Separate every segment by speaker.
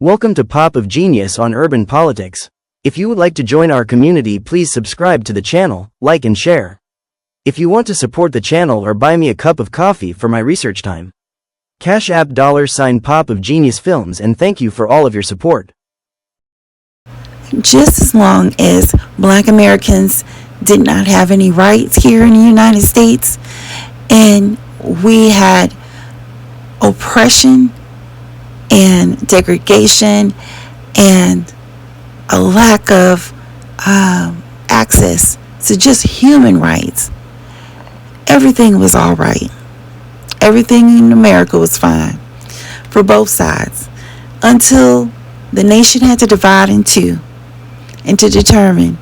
Speaker 1: Welcome to Pop of Genius on Urban Politics. If you would like to join our community, please subscribe to the channel, like and share. If you want to support the channel or buy me a cup of coffee for my research time, Cash App $ Pop of Genius Films, and thank you for all of your support.
Speaker 2: Just as long as Black Americans did not have any rights here in the United States, and we had oppression and degradation and a lack of access to just human rights, everything was all right. Everything in America was fine for both sides until the nation had to divide in two and to determine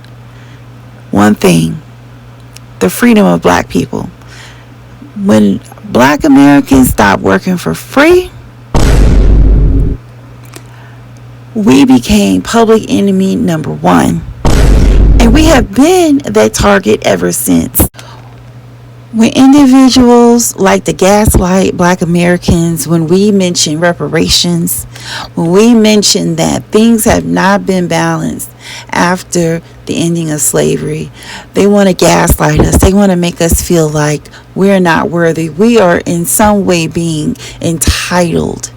Speaker 2: one thing: the freedom of Black people. When Black Americans stopped working for free, we became public enemy number one, and we have been that target ever since. When individuals like to gaslight Black Americans, when we mention reparations, when we mention that things have not been balanced after the ending of slavery, they want to gaslight us. They want to make us feel like we're not worthy. We are in some way being entitled.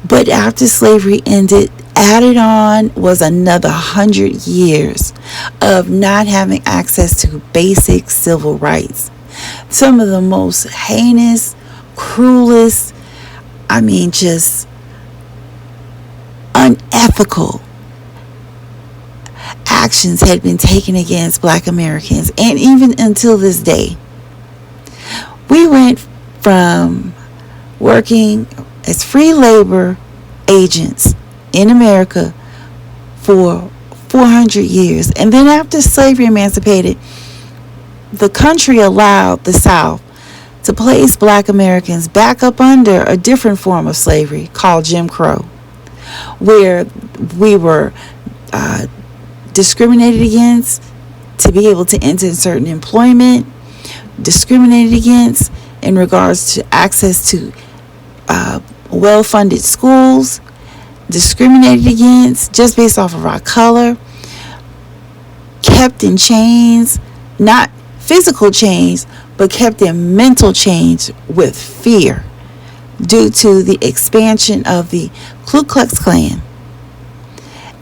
Speaker 2: But after slavery ended, added on was another 100 years of not having access to basic civil rights. Some of the most heinous, cruelest, just unethical actions had been taken against Black Americans. And even until this day, we went from working as free labor agents in America for 400 years. And then after slavery emancipated, the country allowed the South to place Black Americans back up under a different form of slavery called Jim Crow, where we were discriminated against to be able to enter certain employment, discriminated against in regards to access to well-funded schools, discriminated against just based off of our color, kept in chains, not physical chains, but kept in mental chains with fear due to the expansion of the Ku Klux Klan.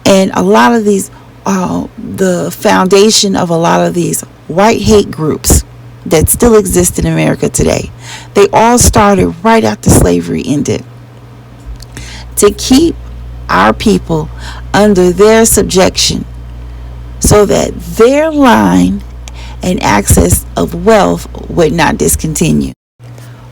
Speaker 2: And a lot of these, the foundation of a lot of these white hate groups that still exist in America today, they all started right after slavery ended to keep our people under their subjection so that their line and access of wealth would not discontinue.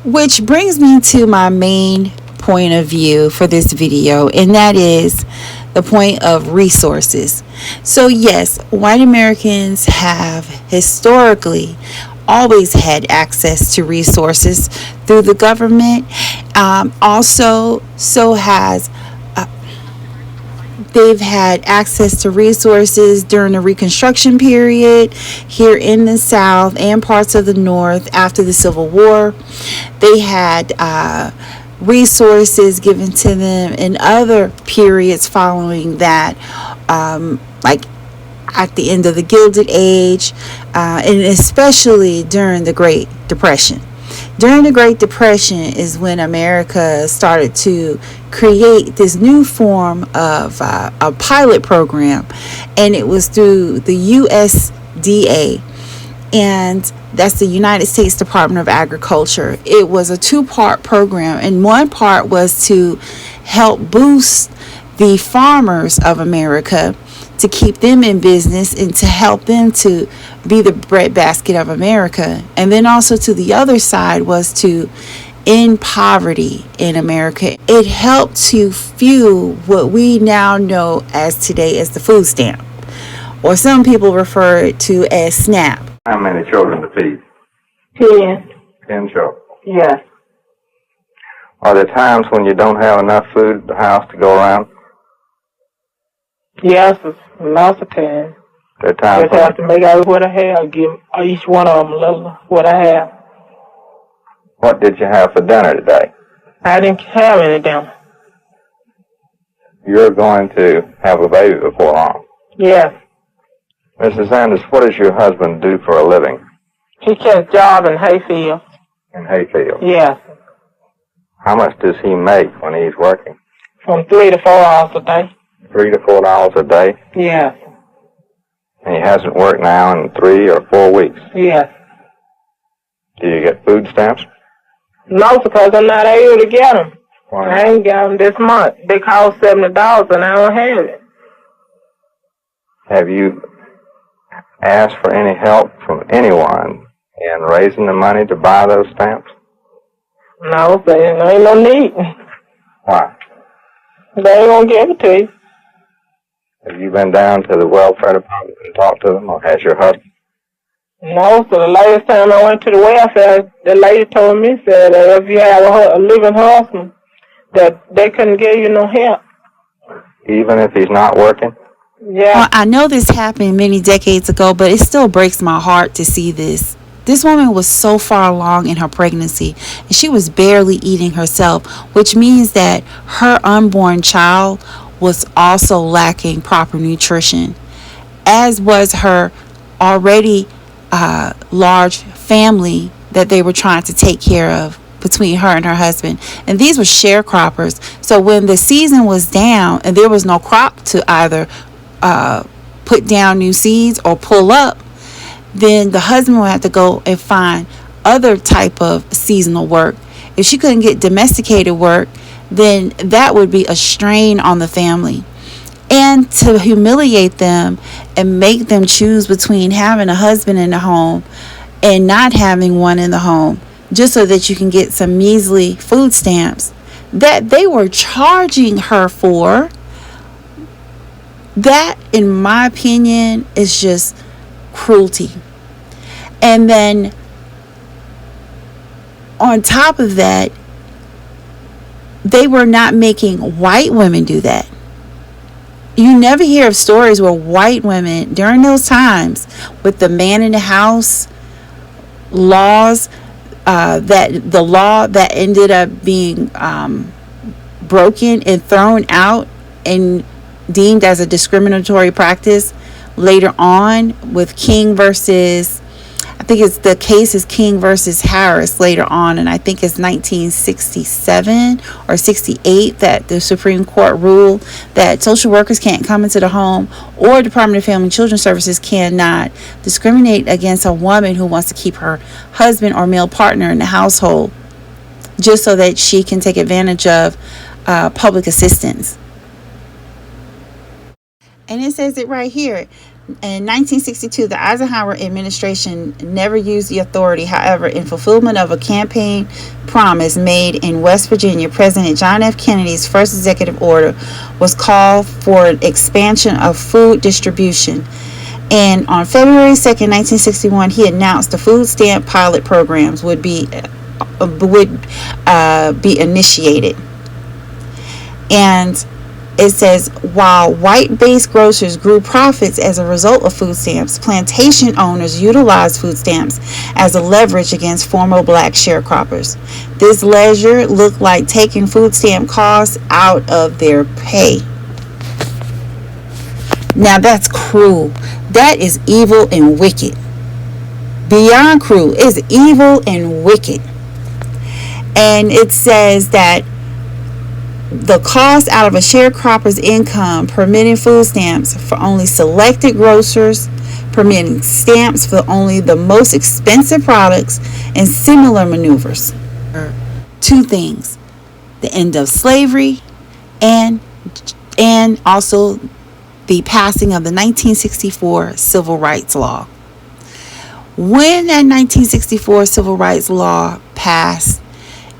Speaker 2: Which brings me to my main point of view for this video, and that is the point of resources. So yes, white Americans have historically always had access to resources through the government. They've had access to resources during the Reconstruction period here in the South and parts of the North after the Civil War. They had resources given to them in other periods following that, like at the end of the Gilded Age, and especially during the Great Depression. During the Great Depression is when America started to create this new form of a pilot program, and it was through the USDA, and that's the United States Department of Agriculture. It was a two-part program, and one part was to help boost the farmers of America, to keep them in business and to help them to be the breadbasket of America. And then also to the other side was to end poverty in America. It helped to fuel what we now know as today as the food stamp, or some people refer it to as SNAP.
Speaker 3: How many children to feed?
Speaker 4: 10.
Speaker 3: 10 children.
Speaker 4: Yes.
Speaker 3: Are there times when you don't have enough food at the house to go around?
Speaker 4: Yes, lots of times.
Speaker 3: There are times
Speaker 4: Just have to make out what I have, give each one of them a little what I have.
Speaker 3: What did you have for dinner today?
Speaker 4: I didn't have any dinner.
Speaker 3: you're going to have a baby before long.
Speaker 4: Yes.
Speaker 3: Mrs. Sanders, what does your husband do for a living
Speaker 4: He gets job in Hayfield.
Speaker 3: in Hayfield?
Speaker 4: Yes.
Speaker 3: How much does he make when he's working?
Speaker 4: From 3 to 4 hours a day.
Speaker 3: $3 to $4 a day?
Speaker 4: Yes.
Speaker 3: And he hasn't worked now in 3 or 4 weeks.
Speaker 4: Yes.
Speaker 3: Do you get food stamps?
Speaker 4: No, because I'm not able to get them.
Speaker 3: Why?
Speaker 4: I ain't got them this month. They cost $70 and I don't have it.
Speaker 3: Have you asked for any help from anyone in raising the money to buy those stamps?
Speaker 4: No, there ain't no need.
Speaker 3: Why?
Speaker 4: They ain't gonna give it to you.
Speaker 3: Have you been down to the welfare department and talked to them, or has your husband?
Speaker 4: No, so the latest time I went to the welfare, the lady told me, said that if you have a living husband, that they couldn't give you no help.
Speaker 3: Even if he's not working?
Speaker 4: Yeah.
Speaker 2: Well, I know this happened many decades ago, but it still breaks my heart to see this. This woman was so far along in her pregnancy, and she was barely eating herself, which means that her unborn child was also lacking proper nutrition, as was her already large family that they were trying to take care of between her and her husband. And these were sharecroppers. So when the season was down and there was no crop to either put down new seeds or pull up, then the husband would have to go and find other type of seasonal work. If she couldn't get domesticated work, then that would be a strain on the family. And to humiliate them and make them choose between having a husband in the home and not having one in the home, just so that you can get some measly food stamps that they were charging her for, that, in my opinion, is just cruelty. And then on top of that, they were not making white women do that. You never hear of stories where white women during those times with the man in the house laws, that the law that ended up being broken and thrown out and deemed as a discriminatory practice later on with King versus, I think it's the case is King versus Harris later on, and I think it's 1967 or 68 that the Supreme Court ruled that social workers can't come into the home, or Department of Family and Children Services cannot discriminate against a woman who wants to keep her husband or male partner in the household just so that she can take advantage of public assistance. And it says it right here. In 1962, the Eisenhower administration never used the authority. However, in fulfillment of a campaign promise made in West Virginia, President John F. Kennedy's first executive order was called for expansion of food distribution. And on February 2nd, 1961, he announced the food stamp pilot programs would be initiated. And it says, while white-based grocers grew profits as a result of food stamps, plantation owners utilized food stamps as a leverage against former black sharecroppers. This leisure looked like taking food stamp costs out of their pay. Now that's cruel. That is evil and wicked. Beyond cruel, it's evil and wicked. And it says that the cost out of a sharecropper's income, permitting food stamps for only selected grocers, permitting stamps for only the most expensive products, and similar maneuvers. Two things: the end of slavery and also the passing of the 1964 Civil Rights Law. When that 1964 Civil Rights Law passed,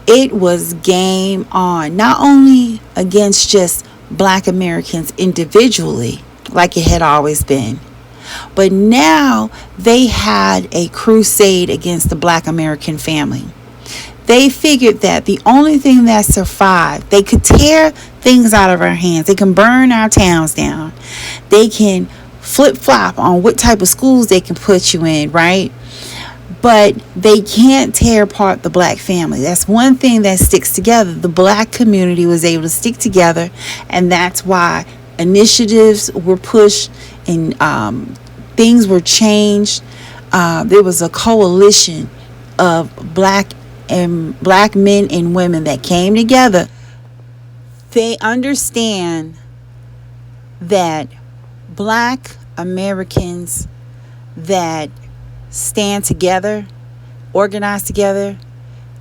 Speaker 2: it was game on, not only against just black Americans individually, like it had always been, but now they had a crusade against the black American family. They figured that the only thing that survived, they could tear things out of our hands. They can burn our towns down. They can flip-flop on what type of schools they can put you in, right? but they can't tear apart the black family. That's one thing that sticks together. The black community was able to stick together, and that's why initiatives were pushed and things were changed. There was a coalition of black men and women that came together. They understand that black Americans that stand together, organize together,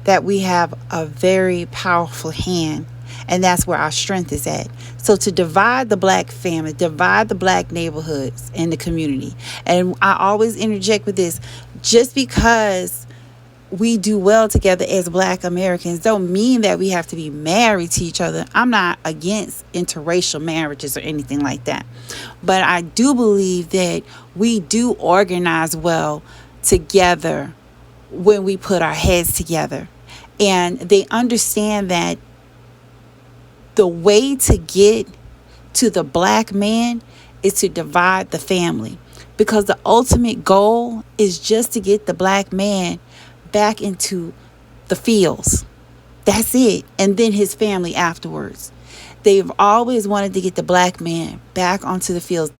Speaker 2: that we have a very powerful hand, and that's where our strength is at. So to divide the black family, divide the black neighborhoods and the community, and I always interject with this, just because we do well together as black Americans don't mean that we have to be married to each other. I'm not against interracial marriages or anything like that, but I do believe that we do organize well together when we put our heads together. And they understand that the way to get to the black man is to divide the family, because the ultimate goal is just to get the black man back into the fields. That's it. And then his family afterwards. They've always wanted to get the black man back onto the fields.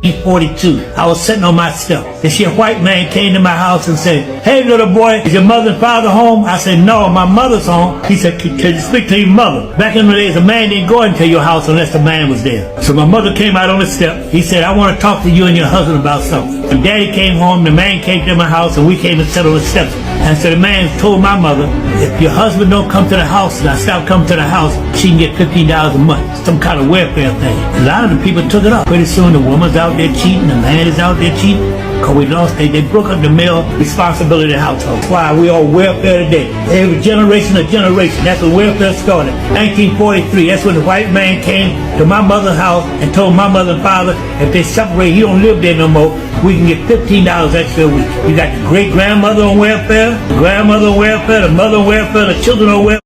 Speaker 5: 1942, I was sitting on my step. This here white man came to my house and said, "Hey little boy, is your mother and father home?" I said, "No, my mother's home." He said, "Can you speak to your mother?" Back in the days, a man didn't go into your house unless the man was there. So my mother came out on the step. He said, "I want to talk to you and your husband about something." And daddy came home, the man came to my house, and we came and sat on the steps. And so the man told my mother, "If your husband don't come to the house and I stop coming to the house, she can get $15 a month." Some kind of welfare thing. A lot of the people took it up. Pretty soon the woman's out there cheating, the man is out there cheating. Cause we lost, they broke up the male responsibility of the household. That's why we on welfare today. Every generation to generation. That's when welfare started. 1943, that's when the white man came to my mother's house and told my mother and father, if they separate, he don't live there no more, we can get $15 extra a week. You got the great grandmother on welfare, the grandmother on welfare, the mother on welfare, the children on welfare.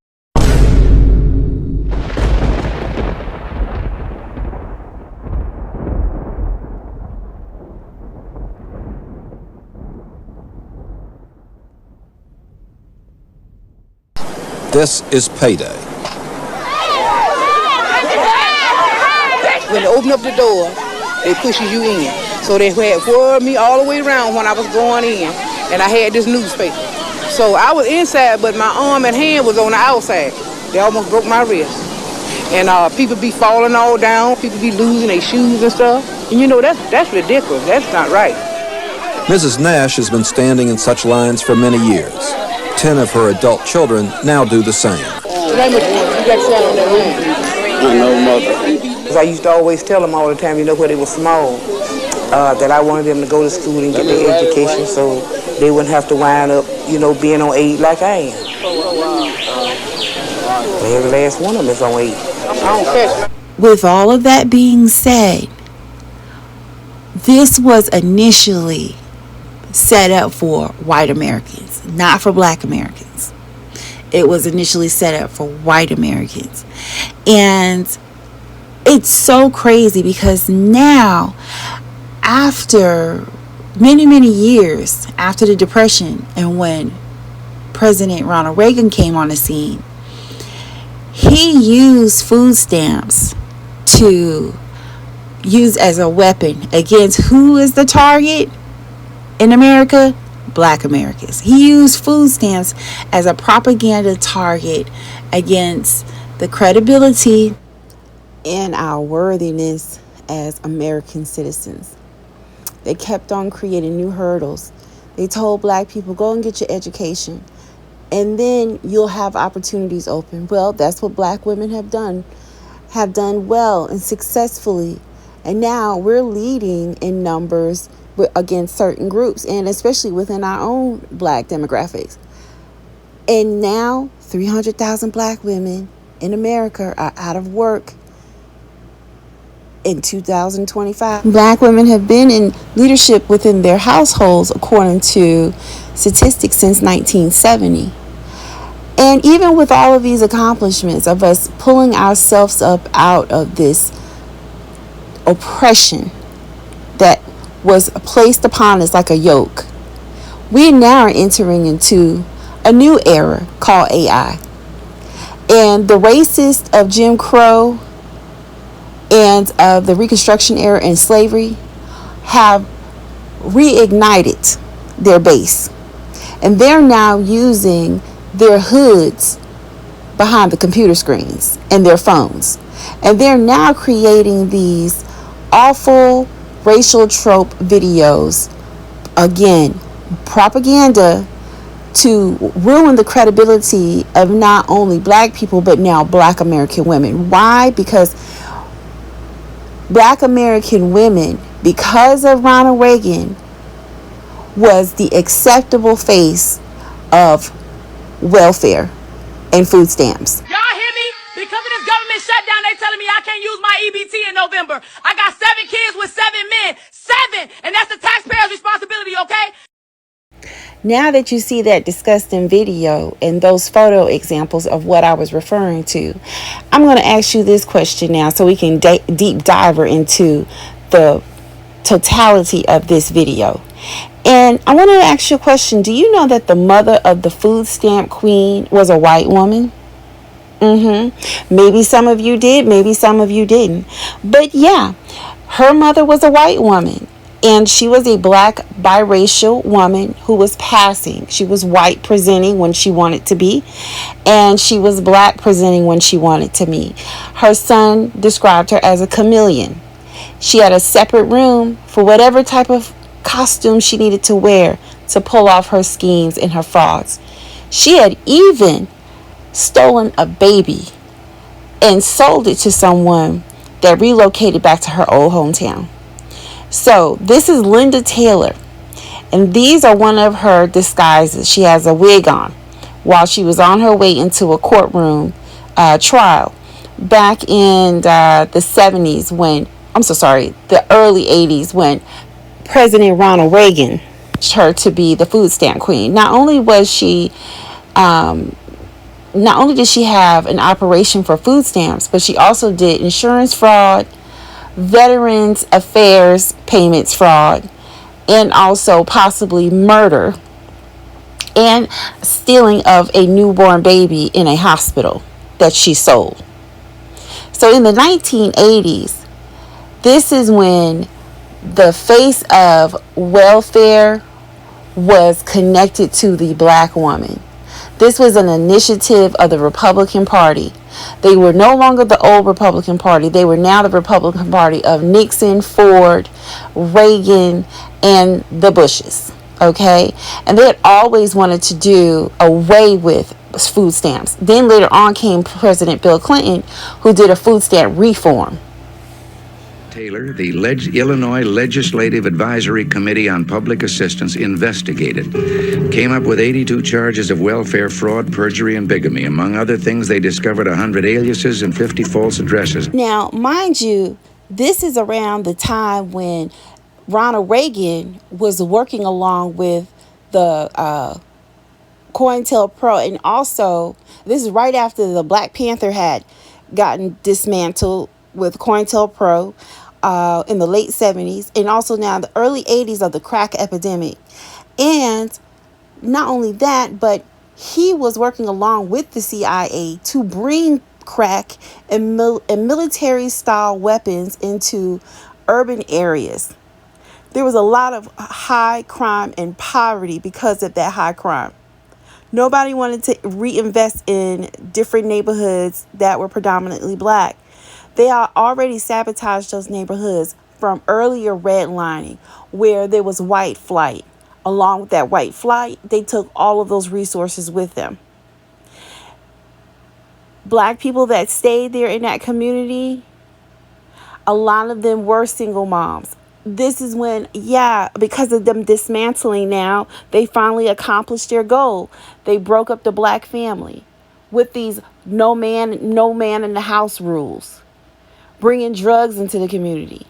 Speaker 6: This is payday.
Speaker 7: When they open up the door, they pushes you in. So they had whirled me all the way around when I was going in, and I had this newspaper. So I was inside, but my arm and hand was on the outside. They almost broke my wrist. And people be falling all down, people be losing their shoes and stuff. And you know, that's ridiculous. That's not right.
Speaker 6: Mrs. Nash has been standing in such lines for many years. 10 of her adult children now do the same.
Speaker 7: I know, mother. I used to always tell them all the time, you know, when they were small, that I wanted them to go to school and get their education so they wouldn't have to wind up, you know, being on aid like I am. Every last one of them is on aid. I don't catch it.
Speaker 2: With all of that being said, this was initially set up for white Americans, not for black Americans. It was initially set up for white Americans. And it's so crazy because now, after many, many years after the Depression, and when President Ronald Reagan came on the scene, he used food stamps to use as a weapon against who is the target in America? Black Americans. He used food stamps as a propaganda target against the credibility and our worthiness as American citizens. They kept on creating new hurdles. They told black people, go and get your education, and then you'll have opportunities open. Well, that's what black women have done well and successfully. And now we're leading in numbers against certain groups, and especially within our own black demographics. And now 300,000 black women in America are out of work in 2025. Black women have been in leadership within their households, according to statistics, since 1970. And even with all of these accomplishments of us pulling ourselves up out of this oppression that was placed upon us like a yoke, We now are entering into a new era called AI. And the racists of Jim Crow and of the Reconstruction era and slavery have reignited their base. And they're now using their hoods behind the computer screens and their phones. And they're now creating these awful racial trope videos. Again, propaganda to ruin the credibility of not only black people, but now black American women. Why? Because black American women, because of Ronald Reagan, was the acceptable face of welfare and food stamps.
Speaker 8: Y'all hear me? Because of this government shutdown, they telling me I can't use my EBT in November. I got 7 kids with 7 men. 7! And that's the taxpayer's responsibility, okay?
Speaker 2: Now that you see that disgusting video and those photo examples of what I was referring to, I'm going to ask you this question now so we can deep dive into the totality of this video. And I want to ask you a question. Do you know that the mother of the food stamp queen was a white woman? Maybe some of you did, maybe some of you didn't. But yeah, her mother was a white woman. And she was a black biracial woman who was passing. She was white presenting when she wanted to be, and she was black presenting when she wanted to be. Her son described her as a chameleon. She had a separate room for whatever type of costume she needed to wear to pull off her schemes and her frauds. She had even stolen a baby and sold it to someone that relocated back to her old hometown. So this is Linda Taylor, and these are one of her disguises. She has a wig on while she was on her way into a courtroom trial back in the 70s the early 80s when President Ronald Reagan asked her to be the food stamp queen. Not only did she have an operation for food stamps, but she also did insurance fraud, Veterans Affairs payments fraud, and also possibly murder and stealing of a newborn baby in a hospital that she sold. So in the 1980s, this is when the face of welfare was connected to the black woman. This was an initiative of the Republican Party. They were no longer the old Republican Party. They were now the Republican Party of Nixon, Ford, Reagan, and the Bushes. Okay? And they had always wanted to do away with food stamps. Then later on came President Bill Clinton, who did a food stamp reform.
Speaker 9: Taylor, the Illinois Legislative Advisory Committee on Public Assistance investigated, came up with 82 charges of welfare fraud, perjury, and bigamy. Among other things, they discovered 100 aliases and 50 false addresses.
Speaker 2: Now, mind you, this is around the time when Ronald Reagan was working along with the COINTELPRO, and also this is right after the Black Panther had gotten dismantled with COINTELPRO in the late 70s, and also now the early 80s of the crack epidemic. And not only that, but he was working along with the CIA to bring crack and military style weapons into urban areas. There was a lot of high crime and poverty because of that high crime. Nobody wanted to reinvest in different neighborhoods that were predominantly black. They already sabotaged those neighborhoods from earlier redlining, where there was white flight. Along with that white flight, they took all of those resources with them. Black people that stayed there in that community, a lot of them were single moms. This is when, because of them dismantling now, they finally accomplished their goal. They broke up the black family with these no man in the house rules. Bringing drugs into the community,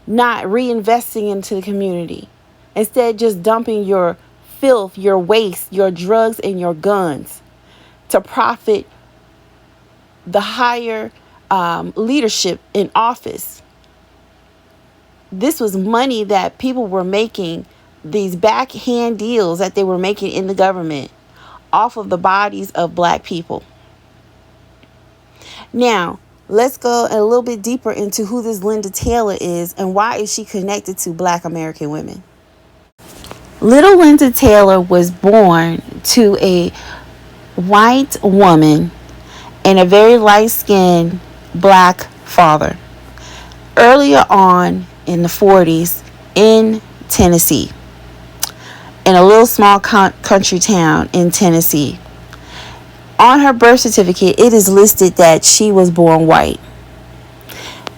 Speaker 2: not reinvesting into the community. Instead, just dumping your filth, your waste, your drugs, and your guns to profit the higher leadership in office. This was money that people were making these backhand deals that they were making in the government off of the bodies of black people. Now, let's go a little bit deeper into who this Linda Taylor is and why is she connected to black American women. Little Linda Taylor was born to a white woman and a very light-skinned black father earlier on in the 40s in Tennessee, in a little small country town in Tennessee. On her birth certificate, it is listed that she was born white.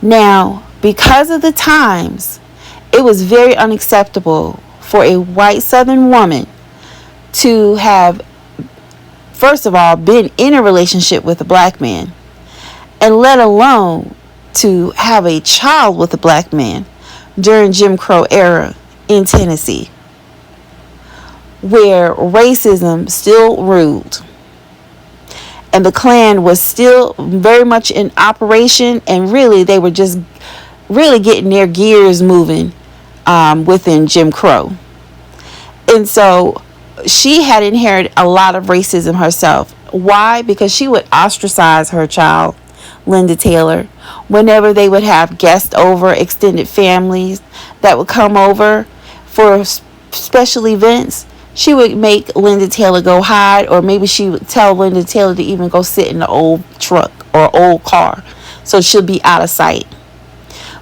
Speaker 2: Now, because of the times, it was very unacceptable for a white Southern woman to have, first of all, been in a relationship with a black man, and let alone to have a child with a black man during Jim Crow era in Tennessee, where racism still ruled and the Klan was still very much in operation, and really they were just really getting their gears moving within Jim Crow. And so she had inherited a lot of racism herself. Why? Because she would ostracize her child, Linda Taylor, whenever they would have guests over, extended families that would come over for special events. She would make Linda Taylor go hide, or maybe she would tell Linda Taylor to even go sit in the old truck or old car so she'll be out of sight.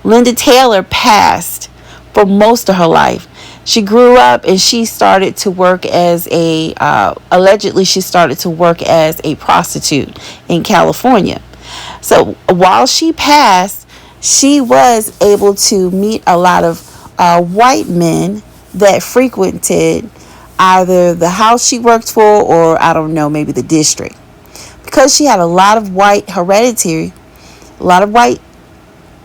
Speaker 2: Linda Taylor passed for most of her life. She grew up and she started to work as allegedly she started to work as a prostitute in California. So while she passed, she was able to meet a lot of white men that frequented either the house she worked for, or I don't know, maybe the district. Because she had a lot of white hereditary, a lot of white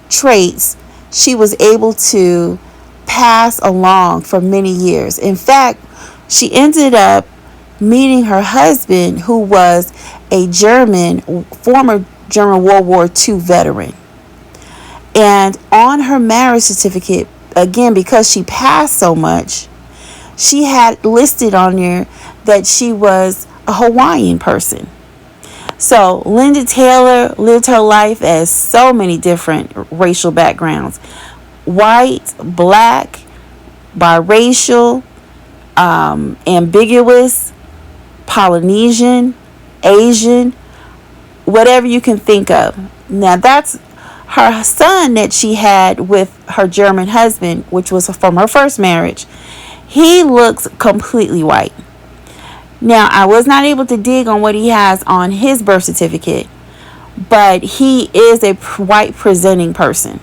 Speaker 2: traits, she was able to pass along for many years. In fact, she ended up meeting her husband, who was a former German World War II veteran. And on her marriage certificate, again, because she passed so much, she had listed on there that she was a Hawaiian person. So Linda Taylor lived her life as so many different racial backgrounds: white, black, biracial, ambiguous, Polynesian, Asian, whatever you can think of. Now that's her son that she had with her German husband, which was from her first marriage. He looks completely white. Now, I was not able to dig on what he has on his birth certificate, but he is a white presenting person.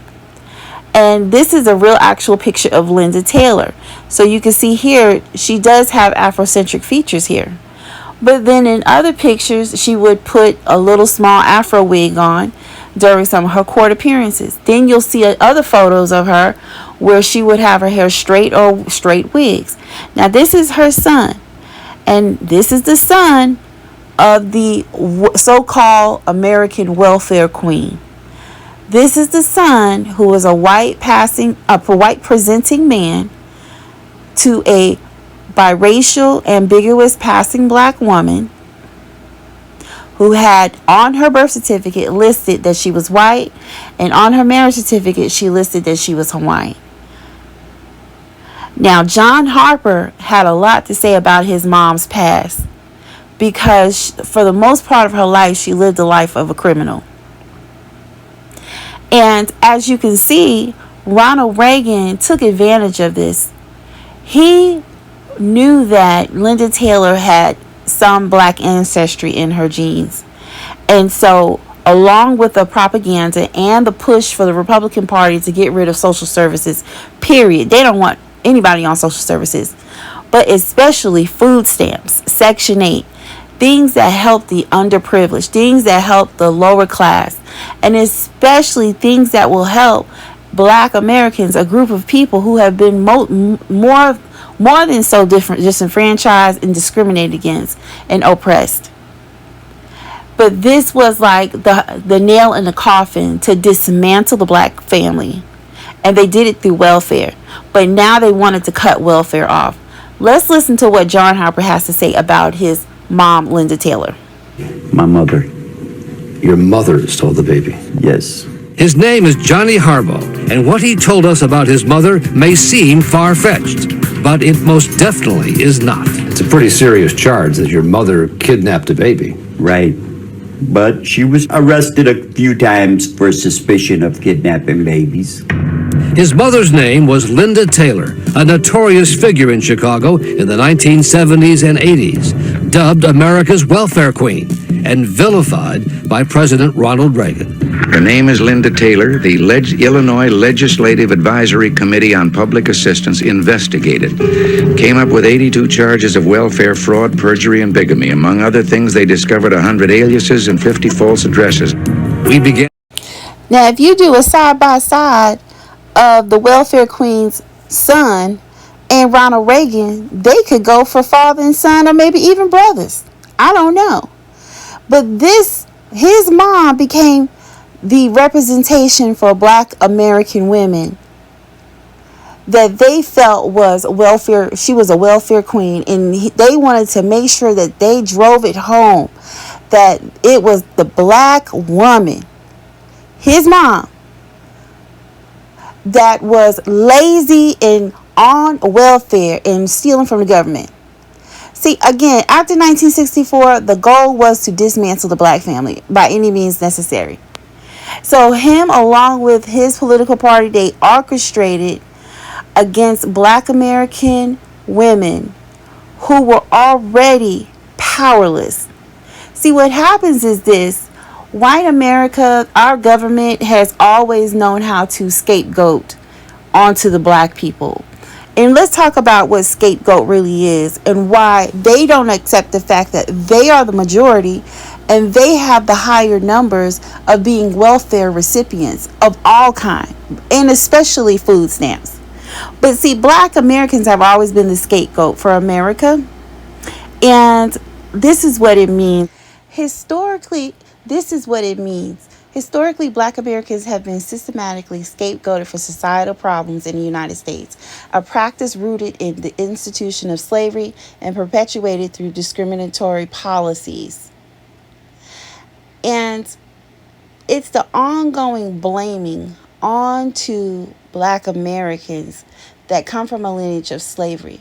Speaker 2: And this is a real actual picture of Linda Taylor. So you can see here, she does have Afrocentric features here. But then in other pictures, she would put a little small Afro wig on during some of her court appearances. Then you'll see other photos of her where she would have her hair straight or straight wigs. Now this is her son, and this is the son of the so-called American welfare queen. This is the son who is a white presenting man to a biracial, ambiguous passing black woman who had on her birth certificate listed that she was white, and on her marriage certificate she listed that she was Hawaiian. Now, John Harper had a lot to say about his mom's past, because for the most part of her life she lived the life of a criminal. And as you can see, Ronald Reagan took advantage of this. He knew that Linda Taylor had some black ancestry in her genes. And so, along with the propaganda and the push for the Republican Party to get rid of social services, period. They don't want anybody on social services, but especially food stamps, Section 8, things that help the underprivileged, things that help the lower class, and especially things that will help black Americans, a group of people who have been more than so disenfranchised and discriminated against and oppressed. But this was like the nail in the coffin to dismantle the black family and they did it through welfare. But now they wanted to cut welfare off. Let's listen to what John Harper has to say about his mom, Linda Taylor.
Speaker 10: My mother.
Speaker 11: Your mother stole the baby?
Speaker 10: Yes.
Speaker 11: His name is Johnny Harbaugh, and what he told us about his mother may seem far-fetched, but it most definitely is not. It's a pretty serious charge that your mother kidnapped a baby.
Speaker 10: Right. But she was arrested a few times for suspicion of kidnapping babies.
Speaker 11: His mother's name was Linda Taylor, a notorious figure in Chicago in the 1970s and 80s, dubbed America's welfare queen and vilified by President Ronald Reagan.
Speaker 9: Her name is Linda Taylor. The Illinois Legislative Advisory Committee on Public Assistance investigated, came up with 82 charges of welfare fraud, perjury, and bigamy. Among other things, they discovered 100 aliases and 50 false addresses. We began.
Speaker 2: Now, if you do a side-by-side of the welfare queen's son and Ronald Reagan, they could go for father and son, or maybe even brothers. I don't know. But his mom became the representation for Black American women that they felt was welfare. She was a welfare queen, and they wanted to make sure that they drove it home that it was the Black woman, his mom, that was lazy and on welfare and stealing from the government. See, again, after 1964, the goal was to dismantle the Black family by any means necessary. So him, along with his political party, they orchestrated against Black American women who were already powerless. See, what happens is this. White America, our government has always known how to scapegoat onto the Black people. And let's talk about what scapegoat really is and why they don't accept the fact that they are the majority and they have the higher numbers of being welfare recipients of all kind, and especially food stamps. But see, Black Americans have always been the scapegoat for America. And this is what it means. Historically, this is what it means. Historically, Black Americans have been systematically scapegoated for societal problems in the United States, a practice rooted in the institution of slavery and perpetuated through discriminatory policies. And it's the ongoing blaming onto Black Americans that come from a lineage of slavery.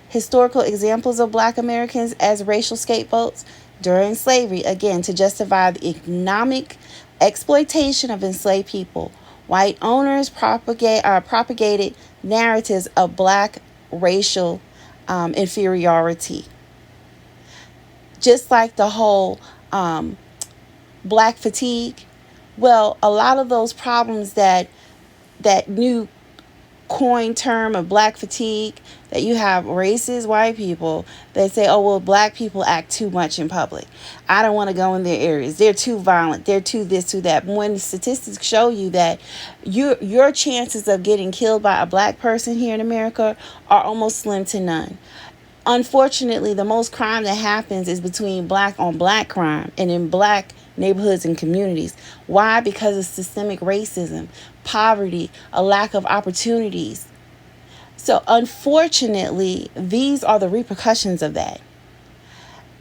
Speaker 2: Historical examples of Black Americans as racial scapegoats during slavery, again, to justify the economic exploitation of enslaved people. White owners propagated narratives of Black racial inferiority. Just like the whole Black fatigue. Well, a lot of those problems that new coin term of Black fatigue, that you have racist white people that say, oh, well, Black people act too much in public. I don't want to go in their areas. They're too violent. They're too this, too that. When statistics show you that your chances of getting killed by a Black person here in America are almost slim to none. Unfortunately, the most crime that happens is between Black on Black crime and in Black neighborhoods and communities. Why? Because of systemic racism, poverty, a lack of opportunities. So unfortunately, these are the repercussions of that.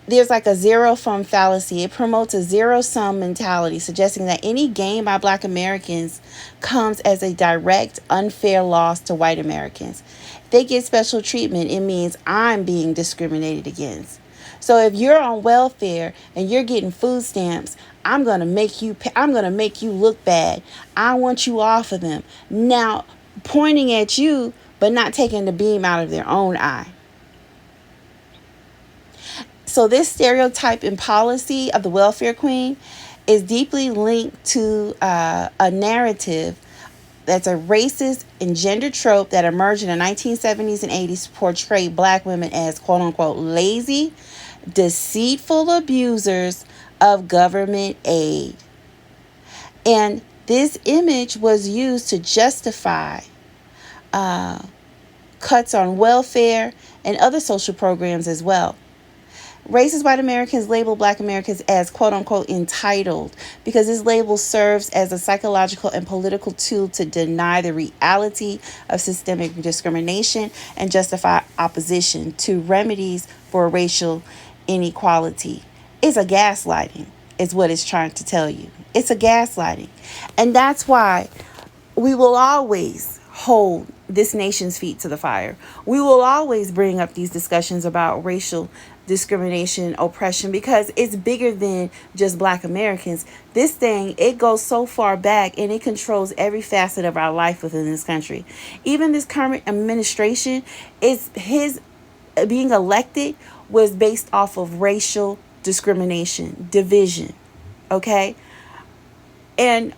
Speaker 2: There's like a zero-sum fallacy. It promotes a zero-sum mentality, suggesting that any gain by Black Americans comes as a direct, unfair loss to white Americans. If they get special treatment, it means I'm being discriminated against. So if you're on welfare and you're getting food stamps, I'm going to make you look bad. I want you off of them. Now, pointing at you, but not taking the beam out of their own eye. So this stereotype and policy of the welfare queen is deeply linked to a narrative that's a racist and gender trope that emerged in the 1970s and 80s to portray Black women as quote-unquote lazy, deceitful abusers of government aid. And this image was used to justify cuts on welfare and other social programs as well. Racist white Americans label Black Americans as quote unquote entitled because this label serves as a psychological and political tool to deny the reality of systemic discrimination and justify opposition to remedies for racial inequality. It's a gaslighting, is what it's trying to tell you. It's a gaslighting. And that's why we will always hold this nation's feet to the fire. We will always bring up these discussions about racial discrimination, oppression, because it's bigger than just Black Americans. This thing, it goes so far back and it controls every facet of our life within this country. Even this current administration, is his being elected was based off of racial discrimination, division. Okay? And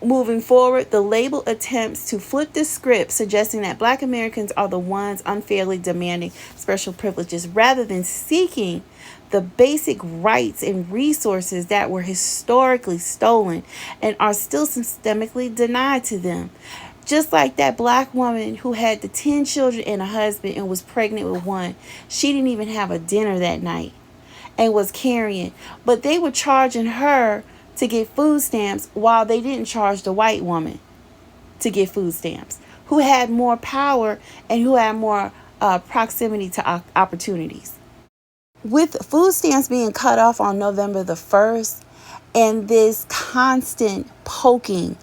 Speaker 2: moving forward, the label attempts to flip the script, suggesting that Black Americans are the ones unfairly demanding special privileges rather than seeking the basic rights and resources that were historically stolen and are still systemically denied to them. Just like that Black woman who had the 10 children and a husband and was pregnant with one. She didn't even have a dinner that night and was carrying. But they were charging her to get food stamps while they didn't charge the white woman to get food stamps, who had more power and who had more proximity to opportunities. With food stamps being cut off on November the 1st and this constant poking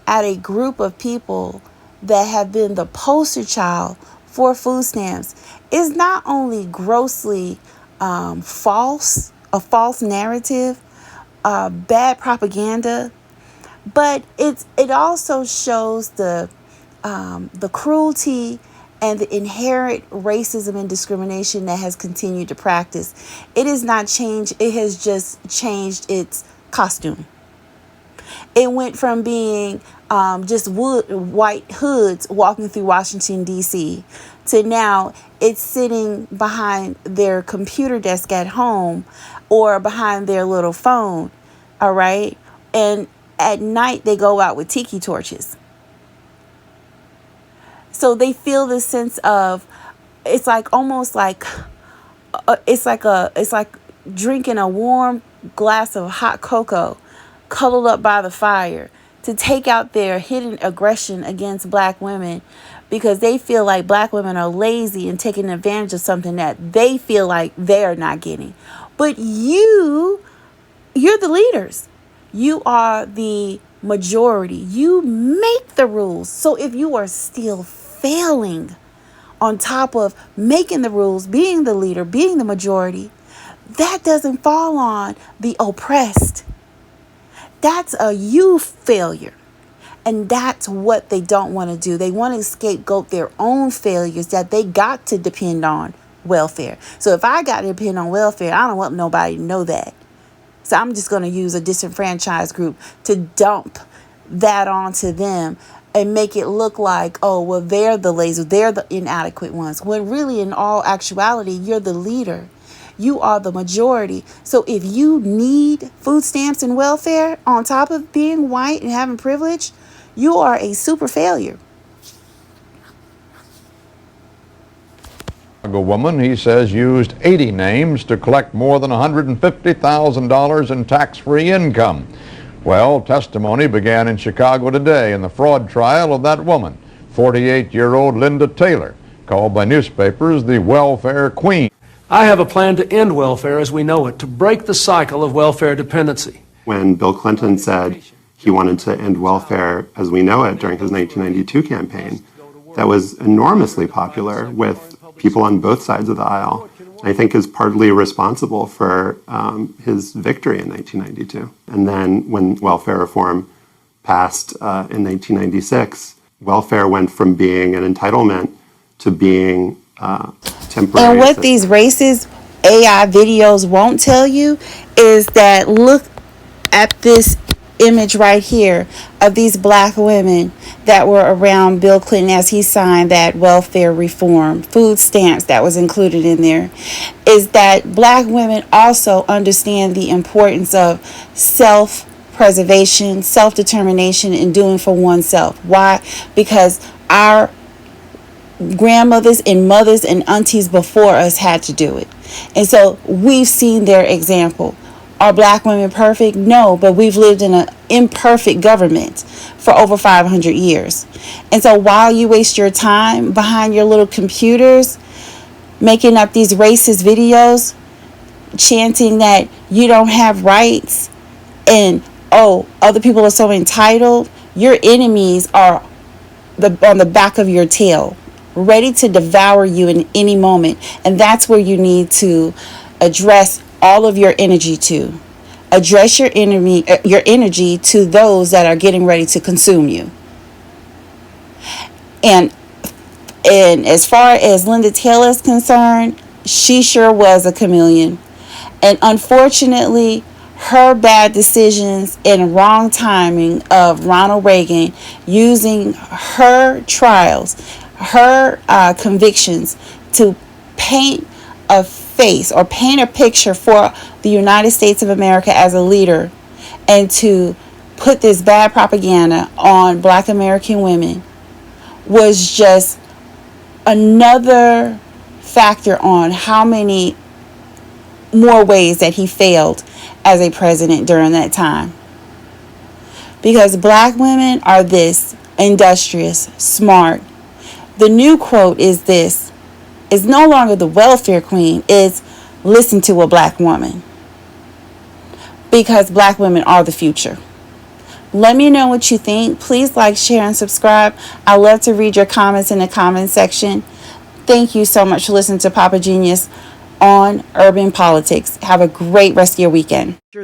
Speaker 2: at a group of people that have been the poster child for food stamps is not only grossly false, a false narrative, bad propaganda, but it also shows the cruelty and the inherent racism and discrimination that has continued to practice. It has not changed. It has just changed its costume. It went from being just white hoods walking through Washington, D.C. to now it's sitting behind their computer desk at home or behind their little phone, all right? And at night, they go out with tiki torches. So they feel this sense of, it's like almost like, it's like drinking a warm glass of hot cocoa, cuddled up by the fire, to take out their hidden aggression against Black women because they feel like Black women are lazy and taking advantage of something that they feel like they're not getting. But you're the leaders. You are the majority. You make the rules. So if you are still failing on top of making the rules, being the leader, being the majority, that doesn't fall on the oppressed. That's a you failure. And that's what they don't want to do. They want to scapegoat their own failures that they got to depend on welfare. So if I got to depend on welfare, I don't want nobody to know that. So I'm just going to use a disenfranchised group to dump that onto them and make it look like, oh, well, they're the lazy, they're the inadequate ones. When really, in all actuality, you're the leader. You are the majority. So if you need food stamps and welfare on top of being white and having privilege, you are a super failure.
Speaker 12: A woman, he says, used 80 names to collect more than $150,000 in tax-free income. Well, testimony began in Chicago today in the fraud trial of that woman, 48-year-old Linda Taylor, called by newspapers the welfare queen.
Speaker 13: I have a plan to end welfare as we know it, to break the cycle of welfare dependency.
Speaker 14: When Bill Clinton said he wanted to end welfare as we know it during his 1992 campaign, that was enormously popular with people on both sides of the aisle. I think is partly responsible for his victory in 1992. And then when welfare reform passed in 1996, welfare went from being an entitlement to being temporary.
Speaker 2: And what these racist AI videos won't tell you is that look at this image right here of these Black women that were around Bill Clinton as he signed that welfare reform, food stamps that was included in there, is that Black women also understand the importance of self-preservation, self-determination, and doing for oneself. Why? Because our grandmothers and mothers and aunties before us had to do it. And so we've seen their example. Are black women perfect? No, but we've lived in an imperfect government for over 500 years. And so while you waste your time behind your little computers making up these racist videos, chanting that you don't have rights and, oh, other people are so entitled, your enemies are on the back of your tail, ready to devour you in any moment. And that's where you need to address all of your energy to. Address your energy to those that are getting ready to consume you. And as far as Linda Taylor is concerned, she sure was a chameleon. And unfortunately, her bad decisions and wrong timing of Ronald Reagan using her trials, her convictions to paint a face or paint a picture for the United States of America as a leader, and to put this bad propaganda on black American women was just another factor on how many more ways that he failed as a president during that time. Because black women are this industrious, smart. The new quote is this: is no longer the welfare queen, it's listen to a black woman. Because black women are the future. Let me know what you think. Please like, share, and subscribe. I love to read your comments in the comment section. Thank you so much for listening to Papa Genius on Urban Politics. Have a great rest of your weekend.